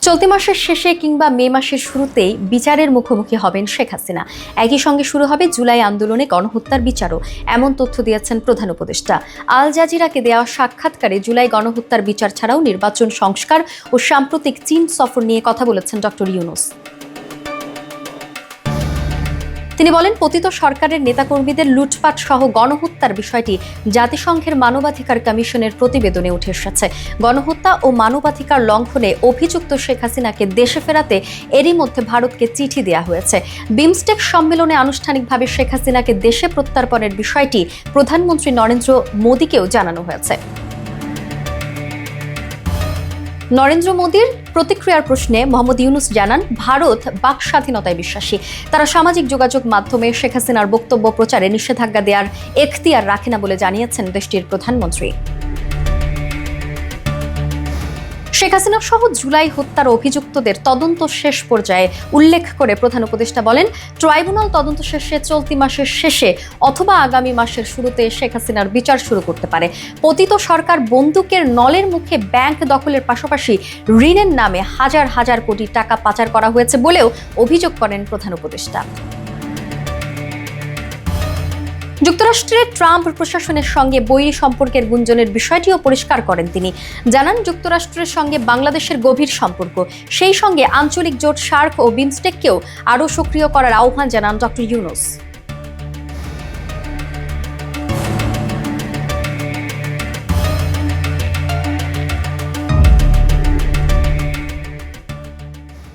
চলতি মাসের শেষে কিংবা মে মাসের শুরুতেই বিচারের মুখোমুখি হবেন শেখ হাসিনা। একই সঙ্গে শুরু হবে জুলাই আন্দোলনে গণহত্যার বিচারও, এমন তথ্য দিয়েছেন প্রধান উপদেষ্টা। আল জাজিরাকে দেওয়া সাক্ষাৎকারে জুলাই গণহত্যার বিচার ছাড়াও নির্বাচন সংস্কার ও সাম্প্রতিক চীন সফর নিয়ে কথা বলেছেন ডক্টর ইউনূস। তিনি বলেন, পতিত সরকারের নেতাকর্মীদের লুটপাট সহ গণহত্যার বিষয়টি জাতিসংঘের মানবাধিকার কমিশনের প্রতিবেদনে উঠে এসেছে। গণহত্যা ও মানবাধিকার লঙ্ঘনে অভিযুক্ত শেখ হাসিনাকে দেশে ফেরাতে এরই মধ্যে ভারতকে চিঠি দেওয়া হয়েছে। বিমস্টেক সম্মেলনে আনুষ্ঠানিকভাবে শেখ হাসিনাকে দেশে প্রত্যর্পণের বিষয়টি প্রধানমন্ত্রী নরেন্দ্র মোদীকেও জানানো হয়েছে। নরেন্দ্র মোদীর প্রতিক্রিয়ার প্রশ্নে মোহাম্মদ ইউনূস জানান, ভারত বাক স্বাধীনতায় বিশ্বাসী। তারা সামাজিক যোগাযোগ মাধ্যমে শেখ হাসিনার বক্তব্য প্রচারে নিষেধাজ্ঞা দেওয়ার এখতিয়ার রাখে না বলে জানিয়েছেন দেশটির প্রধানমন্ত্রী। শেখ হাসিনা সহ জুলাই হত্যার অভিযুক্তদের তদন্ত শেষ পর্যায়ে উল্লেখ করে প্রধান উপদেষ্টা বলেন, ট্রাইব্যুনাল তদন্ত শেষে চলতি মাসের শেষে অথবা আগামী মাসের শুরুতে শেখ হাসিনার বিচার শুরু করতে পারে। পতিত সরকার বন্দুকের নলের মুখে ব্যাংক দখলের পাশাপাশি ঋণের নামে হাজার হাজার কোটি টাকা পাচার করা হয়েছে বলেও অভিযোগ করেন প্রধান উপদেষ্টা। যুক্তরাষ্ট্রের ট্রাম্প প্রশাসনের সঙ্গে বৈরী সম্পর্কের গুঞ্জনের বিষয়টিও পরিষ্কার করেন তিনি। জানান, যুক্তরাষ্ট্রের সঙ্গে বাংলাদেশের গভীর সম্পর্ক, সেই সঙ্গে আঞ্চলিক জোট সার্ক ও বিমস্টেককেও আরও সক্রিয় করার আহ্বান জানান ডক্টর ইউনূস।